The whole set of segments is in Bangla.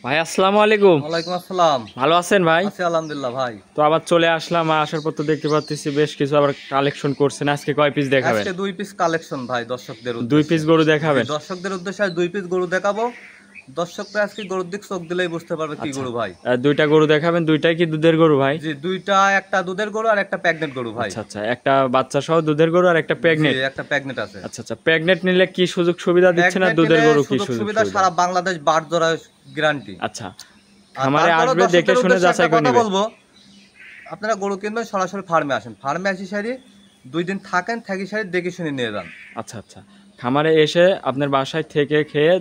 ভাই আসসালামু আলাইকুম। ওয়ালাইকুম আসসালাম। ভালো আছেন ভাই? আছি আলহামদুলিল্লাহ ভাই। তো আবার চলে আসলাম, আসার পর তো দেখতে পাচ্ছি বেশ কিছু আবার কালেকশন করছেন। আজকে কয় পিস দেখাবেন? আজকে 2 পিস কালেকশন ভাই দর্শকদের উদ্দেশ্যে। 2 পিস গরু দেখাবেন? দর্শকদের উদ্দেশ্যে 2 পিস গরু দেখাবো। দর্শকরা আজকে গরুর দিক চোখ দিলেই বুঝতে পারবে কি গরু ভাই। দুইটা গরু দেখাবেন? দুইটাই কি দুধের গরু ভাই? জি, দুইটা, একটা দুধের গরু আর একটা প্রেগনেন্ট গরু ভাই। আচ্ছা আচ্ছা, একটা বাচ্চা সহ দুধের গরু আর একটা প্রেগনেন্ট। জি, একটা প্রেগনেন্ট আছে। আচ্ছা আচ্ছা, প্রেগনেন্ট নিলে কি সুযোগ সুবিধা দিচ্ছে না দুধের গরু কি সুযোগ সুবিধা? সারা বাংলাদেশ বার জোড়া গ্যারান্টি। আচ্ছা, আমারে আসবে দেখে শুনে যাচাই করে নেবেন। বলবো আপনারা গরু কিনবেন সরাসরি ফার্মে আসেন, ফার্মে আসি সারি 2 দিন থাকেন, থাকি সারি দেখে শুনে নিয়ে যান। আচ্ছা আচ্ছা, খামারে এসে আপনার বাসায় থেকে খেয়ে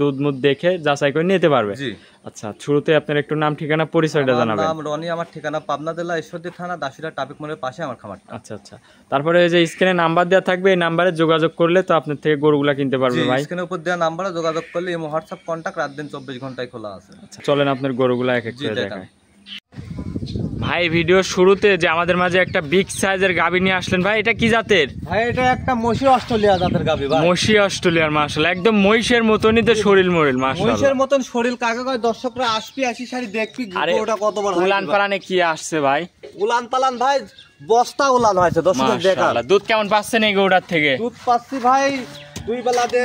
দুধ মুধ দেখে যাচাই করে নিতে পারবে। জি। আচ্ছা, শুরুতে আপনার একটু নাম ঠিকানা পরিচয়টা জানাবেন। নাম রনি, আমার ঠিকানা পাবনা জেলা ঈশ্বরদী থানা দাসুরা ট্রাফিক মোড়ের পাশে আমার খামার। আচ্ছা আচ্ছা, তারপরে এই যে স্ক্রিনে নাম্বার দেওয়া থাকবে, এই নাম্বারে যোগাযোগ করলে তো আপনার থেকে গরুগুলা কিনতে পারবে ভাই। স্ক্রিনের উপর দেওয়া নাম্বারে যোগাযোগ করলে এই হোয়াটসঅ্যাপ কন্টাক্ট রাত দিন 24 ঘন্টায় খোলা আছে। আচ্ছা, চলেন আপনার গরুগুলা এক এক করে দেখাই। ভাই ভিডিও শুরুতে যে আমাদের মাঝে একটা বিগ সাইজের গাভী নিয়ে আসলেন ভাই, এটা কি জাতের? ভাই এটা একটা মহিষী অস্ট্রেলিয়া জাতের গাভী ভাই। মহিষী অস্ট্রেলিয়ার, মাশাআল্লাহ একদম মহিষের মতনই তো শরীর মরিল, মাশাআল্লাহ মহিষের মতন শরীর। কাকে কয় দর্শকরা আসি সারি দেখবি গরুটা কত বড়। উলান পালানে কি আসছে ভাই? উলান পালান ভাই বস্তা উলান হয়েছে দর্শকদের দেখা। মাশাআল্লাহ, দুধ কেমন পাচ্ছেন এই গরুটার থেকে? দুধ পাচ্ছি ভাই 2 বেলাতে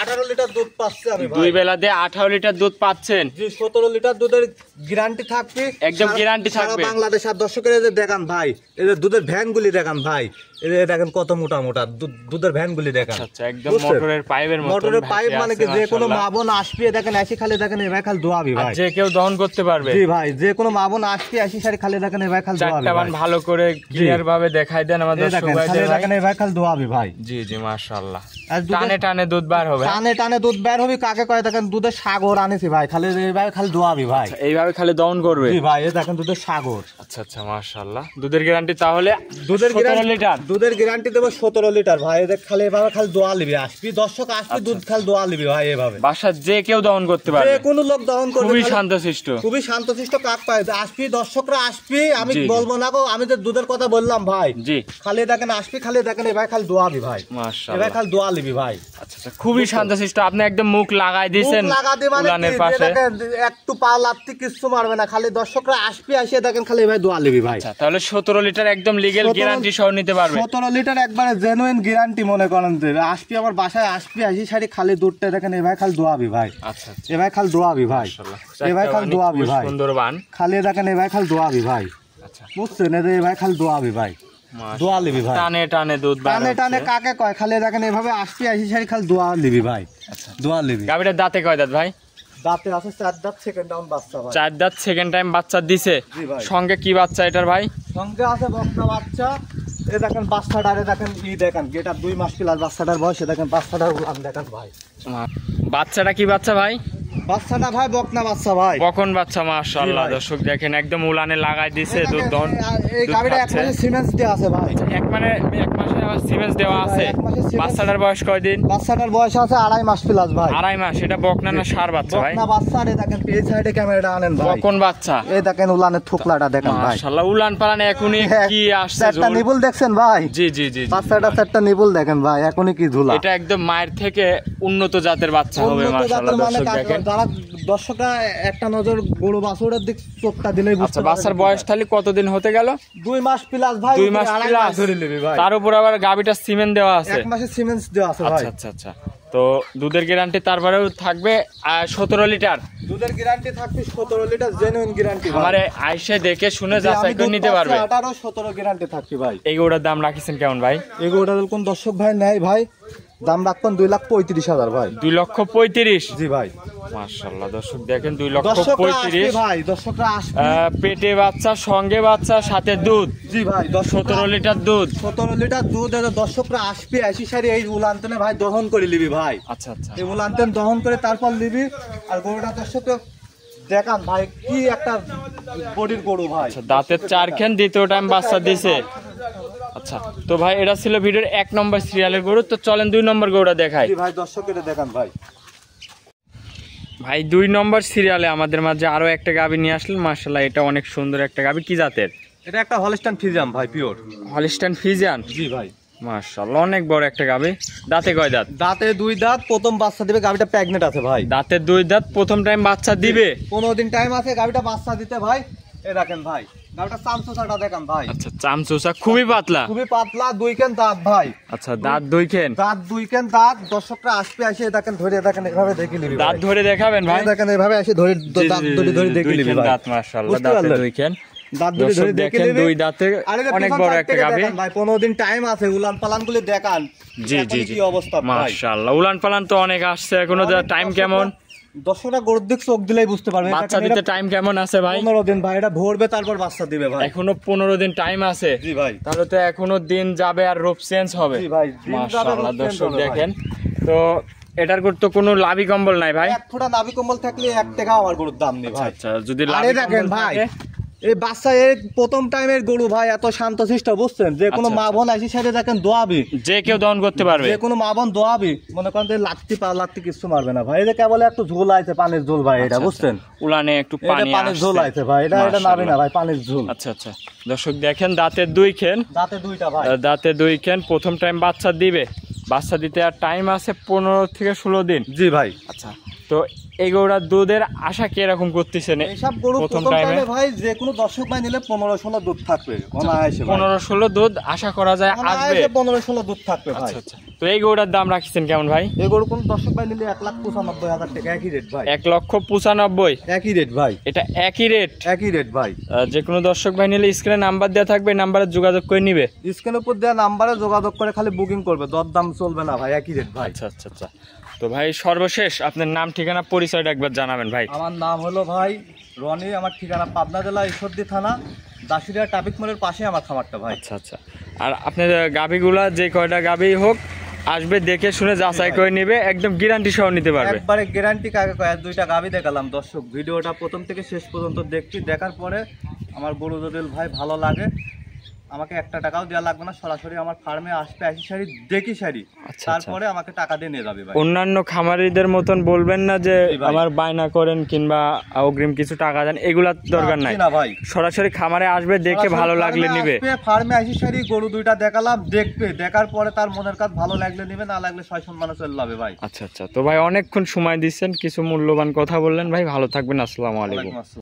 18 লিটার দুধ পাচ্ছি আমি ভাই। 2 বেলাতে 18 লিটার দুধ পাচ্ছেন? জি, 17 লিটার দুধের গ্যারান্টি থাকবে, একদম গ্যারান্টি থাকবে। বাংলাদেশ আর দর্শকের এই যে দেখান ভাই, এই যে দুধের ভ্যানগুলি দেখান ভাই, এই যে দেখেন কত মোটা মোটা দুধের ভ্যানগুলি দেখান। আচ্ছা, একদম মোটরের পাইপের মতো। মোটরের পাইপ মানে কি যে কোনো মা বোন আসবে দেখেন এসে খালি দেখেন এই ভাই খালি দোয়াবি ভাই। যে কেউ দহন করতে পারবে? জি ভাই, যে কোনো মা বোন আসবে এসে সারি খালি দেখেন এই ভাই খালি দোয়াবি। চারটা বান ভালো করে ক্লিয়ার ভাবে দেখাই দেন আমাদের দর্শক ভাইদের। দেখেন এই ভাই খালি দোয়াবি ভাই। জি জি, মাশাআল্লাহ, টানে টানে দুধ বার হবে। টানে টানে দুধ বের হবে। কাকে কয় দেখেন দুধের সাগর আনেছি ভাই, খালি এই ভাই খালি দোয়াবি ভাই। এইভাবে খালি দহন করবে? জি ভাই, এই দেখেন দুধের সাগর। আচ্ছা আচ্ছা, মাশাআল্লাহ। দুধের গ্যারান্টি তাহলে দুধের 17 লিটার? দুধের গ্যারান্টি দেব 17 লিটার ভাই। এদের খালি এভাবে খালি দোয়া লিবি, আসবি দর্শক আসবি দুধ খালি দোয়া লিবি ভাই। এভাবে বাসা যে কেউ দহন করতে পারবে? যে কোনো লোক দহন করবে। খুবই শান্তশিষ্ট, খুবই শান্তশিষ্ট। কাক পায় আসবি দর্শকরা আসবি, আমি বলবো না গো, আমি যে দুধের কথা বললাম ভাই। জি, খালি দেখেন আসবি, খালি দেখেন এই ভাই খালি দোয়াবি ভাই। মাশাআল্লাহ, এবার খালি দোয়া লিবি ভাই। আচ্ছা আচ্ছা, খুবই শান্তশিষ্ট। আপনি একদম মুখ লাগাই দিয়েছেন উলানের পাশে, একটু পা লাত্তি কিছু মারবে না, খালি দর্শকরা আসবি আসে দেখেন খালি ভাই দোয়া লিবি ভাই। আচ্ছা, তাহলে 17 লিটার একদম লিগ্যাল গ্যারান্টি সহ নিতে পারবে? 17 লিটার একবারে জেনুইন গ্যারান্টি মনে করেন দেবে। আসবি আমার বাসায় আসবি আসি সারি খালি দুধটা দেখেন এই ভাই খালি দোয়াবি ভাই। আচ্ছা আচ্ছা, এ ভাই খালি দোয়াবি ভাই, এ ভাই খালি দোয়াবি ভাই। সুন্দরবান খালি দেখেন এই ভাই খালি দোয়াবি ভাই। আচ্ছা, বুঝছেন, এই ভাই খালি দোয়াবি ভাই, দোয়া লিবি ভাই। টানে টানে দুধ টানে টানে কাকে কয়? খালি দেখেন এইভাবে আসবি আসি সারি খালি দোয়া লিবি ভাই। আচ্ছা, দোয়া লিবি। গাভীটার দাঁতে কয় দাঁত ভাই? দাঁতে আছে 4 দাঁত, সেকেন্ড টাইম বাচ্চা ভাই। 4 দাঁত, সেকেন্ড টাইম বাচ্চা দিছে? জি ভাই। সঙ্গে কি বাচ্চা এটার ভাই? সঙ্গে আছে বকনা বাচ্চা। এই দেখেন বাচ্চাটারে দেখেন, দেখেন এটা 2 মাস প্লাস বাচ্চাটার বয়সে দেখেন বাচ্চাটার উলান দেখেন ভাই। বাচ্চাটা কি বাচ্চা ভাই? বাচ্চাটা ভাই বকনা বাচ্চা ভাই, বকন বাচ্চা। মাশাআল্লাহ, দর্শক দেখেন একদম উলানে লাগাই দিছে দুধ দহন। এই গাবিটা 1 মাসে সিমেন্স দেওয়া আছে ভাই। এক মাসে আবার সিমেন্স দেওয়া আছে? বাচ্চাটার বয়স কয়দিন? বাচ্চাটার বয়স আছে 2.5 মাস প্লাস ভাই। 2.5 মাস। এটা বকনা না ষাঁড় বাচ্চা ভাই? বকনা বাচ্চা। এই দেখেন এই সাইডে ক্যামেরাটা আনেন ভাই। বকন বাচ্চা। এই দেখেন উলানের থুকলাটা দেখেন ভাই। মাশাআল্লাহ, উলান পালানে এখনই কি আসছে? একটা নিবল দেখছেন ভাই? জি জি জি, বাচ্চাটা একটা নিবল দেখেন ভাই, এখনই কি ধুলা। এটা একদম মায়ের থেকে উন্নত জাতের বাচ্চা হবে। মাশাআল্লাহ, দর্শক দেখেন। যারা দর্শকরা একটা নজর গরু বাছুরের দিক চোখটা দিলেই বুঝতে পারবে। বাচ্চার বয়স তাহলে কতদিন হতে গেল? 2 মাস প্লাস ভাই। 2 মাস প্লাস ধরে নিবি ভাই। তার উপর আবার গাবিটা সিমেন্ট দেওয়া আছে? 1 মাসের সিমেন্ট দেওয়া আছে ভাই। আচ্ছা আচ্ছা, তো দুধের গ্যারান্টি তারপরেও থাকবে 17 লিটার? দুধের গ্যারান্টি থাকবে 17 লিটার জেনুইন গ্যারান্টি। আমারে আইসে দেখে শুনে যাচাই করে নিতে পারবে? 18 17 গ্যারান্টি থাকবে ভাই। এই গরুটার দাম রাখিছেন কেমন ভাই? এই গরুটার কোন দর্শক ভাই নেয় ভাই, দাম রাখবেন 2,35,000 ভাই। 2,35,000? জি ভাই। মাশাআল্লাহ, দর্শক দেখেন 2,35,000। ভাই দর্শকরা আসবে, পেটে বাচ্চা, সঙ্গে বাচ্চা, সাথে দুধ। জি ভাই, 17 লিটার দুধ। 17 লিটার দুধ। দর্শকরা আসবে আসি সারি এই উলান্তনে ভাই দহন করে নিবি ভাই। আচ্ছা আচ্ছা, এই উলান্তন দহন করে তারপর নিবি। আর গরুটা দর্শক দেখান ভাই কি একটা বডির গরু ভাই। দাঁতের 4 খান, দ্বিতীয় টাইম বাচ্চা দিছে। আচ্ছা, তো ভাই এটা ছিল ভিডিওর 1 নম্বর সিরিয়ালের গরু। তো চলেন 2 নম্বর গরুটা দেখাই। জি ভাই, দর্শকের দেখান ভাই। ভাই 2 নম্বর সিরিয়ালে আমাদের মাঝে আরো একটা গাভী নিয়ে আসলেন। মাশাআল্লাহ, এটা অনেক সুন্দর একটা গাভী। কি জাতের? এটা একটা হলস্টাইন ফ্রিজিয়ান ভাই, পিওর হলস্টাইন ফ্রিজিয়ান। জি ভাই। মাশাআল্লাহ অনেক বড় একটা গাবি। দাঁতে কয় দাঁত? দাঁতে 2 দাঁত, প্রথম বাচ্চা দিবে। গাবিটা প্রেগনেন্ট আছে ভাই। দাঁতে 2 দাঁত, প্রথম টাইম বাচ্চা দিবে। 15 দিন টাইম আছে গাবিটা বাচ্চা দিতে ভাই। এই দেখেন ভাই, গাবিটা চামচুসাটা দেখেন ভাই। আচ্ছা, চামচুসা খুবই পাতলা, খুবই পাতলা, 2 কেন দাঁত ভাই। আচ্ছা, দাঁত 2 কেন? দাঁত 2 কেন দাঁত। দর্শকরা আসবে, এসে দেখেন ধরে দেখেন এভাবে দেখে নিবি। দাঁত ধরে দেখাবেন ভাই। দেখেন এভাবে এসে ধরে দাঁত ধরে দেখে নিবি ভাই। দাঁত মাশাআল্লাহ, দাঁতে 2 কেন। দাঁত ধরে দেখে দেখেন নিবি। 2 দাঁতে অনেক বড় একটা গাবি ভাই। 15 দিন টাইম আছে, উলান পালানগুলো দেখান। জি জি জি, কি অবস্থা ভাই। মাশাআল্লাহ উলান পালান তো অনেক আসছে, এখনো টাইম কেমন? দর্শকরা গরুর দিক চোখ দিলেই বুঝতে পারবে। বাচ্চা দিতে টাইম কেমন আছে ভাই? 15 দিন ভাই। এটা ভরবে তারপর বাচ্চা দিবে ভাই। এখনো 15 দিন টাইম আছে। জি ভাই। তাহলে তো এখনো দিন যাবে আর রূপ চেঞ্জ হবে। জি ভাই, দিন যাবে, মাশাআল্লাহ রূপ চেঞ্জ দর্শক হবে ভাই। দেখেন তো এটার তো কোনো লাভি কম্বল নাই ভাই। এক ফোঁটা নাভি কম্বল থাকলে 1 টাকা আমার গরুর দাম নেই ভাই। আচ্ছা, যদি আরে লাভি দেখেন কম্বল ভাই, থাকে, এই বাচ্চা এর প্রথম টাইমের গরু ভাই, এত শান্তশিষ্ট বুঝছেন। যে কোনো আচ্ছা, মা বোন আসি সাইডে দেখেন দোয়াবি, যে কেউ দহন করতে পারবে। যে কোনো মা বোন দোয়াবি, মনে করেন যে লাত্তি কিছু মারবে না ভাই। এটা কেবল একটু ঝোল আছে, পানির ঝোল ভাই। এটা আচ্ছা, বুঝছেন, উলানে একটু এটা পানি পানির ঝোল আসছে। আছে ভাই। এটা নাবে না ভাই, পানির ঝোল। আচ্ছা আচ্ছা, দর্শক দেখেন দাঁতের 2 খেন, দাঁতে 2টা ভাই। দাঁতে 2 খেন, প্রথম টাইম বাচ্চা দিবে। বাচ্চা দিতে আর টাইম আছে 15 থেকে 16 দিন। জি ভাই। আচ্ছা, তো এই গরুর দুধের আশা কি এরকম করতেছেন? এইসব গরু প্রথম টাইমে ভাই যে কোনো দর্শক ভাই নিলে 15-16 দুধ থাকবে অনায়াসে। 15-16 দুধ আশা করা যায় আসবে। 15-16 দুধ থাকবে ভাই। আচ্ছা আচ্ছা, তো এই গরুটার দাম রাখছেন কেমন ভাই? এই গরু কোন দর্শক ভাই নিলে 1,95,000 টাকা। একই রেট ভাই। 1,95,000। একই রেট ভাই। এটা একই রেট? একই রেট ভাই। যে কোনো দর্শক ভাই নিলে স্ক্রিনে নাম্বার দেওয়া থাকবে, নাম্বারে যোগাযোগ করে নিবে। স্ক্রিনের উপর দেওয়া নাম্বারে যোগাযোগ করে খালি বুকিং করবে, দরদাম চলবে না ভাই। একই রেট ভাই। আচ্ছা আচ্ছা আচ্ছা, তো ভাই সর্বশেষ আপনার নাম ঠিকানা পরিচয়টা একবার জানাবেন ভাই। আমার নাম হলো ভাই রনি। আমার ঠিকানা পাবনা জেলা ঈশ্বরদী থানা, দাসুরিয়া ট্রাফিক মোড়ের পাশে আমার খামারটা ভাই। আচ্ছা আচ্ছা, আর আপনার গাবিগুলা যে কয়টা গাবি হোক আসবে, দেখে শুনে যাচাই করে নিবে, একদম গ্যারান্টি সহ নিতে পারবে। একবারে গ্যারান্টি। কাকে কয় 2টা গাবি দেখালাম দর্শক। ভিডিওটা প্রথম থেকে শেষ পর্যন্ত দেখবি, দেখার পরে আমার গরু যদি ভাই ভালো লাগে, আমাকে 1 টাকাও দেওয়া লাগবে না। সরাসরি আমার ফার্মে আসবে, আসি সারি দেখি সারি, আচ্ছা, তারপরে আমাকে টাকা দিয়ে নিয়ে যাবে ভাই। অন্যান্য খামারিদের মতন বলবেন না যে আমার বায়না করেন কিংবা অগ্রিম কিছু টাকা দেন, এগুলা দরকার নাই। না ভাই, সরাসরি খামারে আসবে, দেখে ভালো লাগলে নিবে। ফার্মে আসি সারি গরু 2টা দেখালাম, দেখবে, দেখার পরে তার মনের কাজ ভালো লাগলে নিবে, না লাগলে 6 সম্মানে চলে যাবে ভাই। আচ্ছা আচ্ছা, তো ভাই অনেকক্ষণ সময় দিচ্ছেন, কিছু মূল্যবান কথা বললেন ভাই। ভালো থাকবেন, আসসালামু আলাইকুম। ওয়ালাইকুম আসসালাম।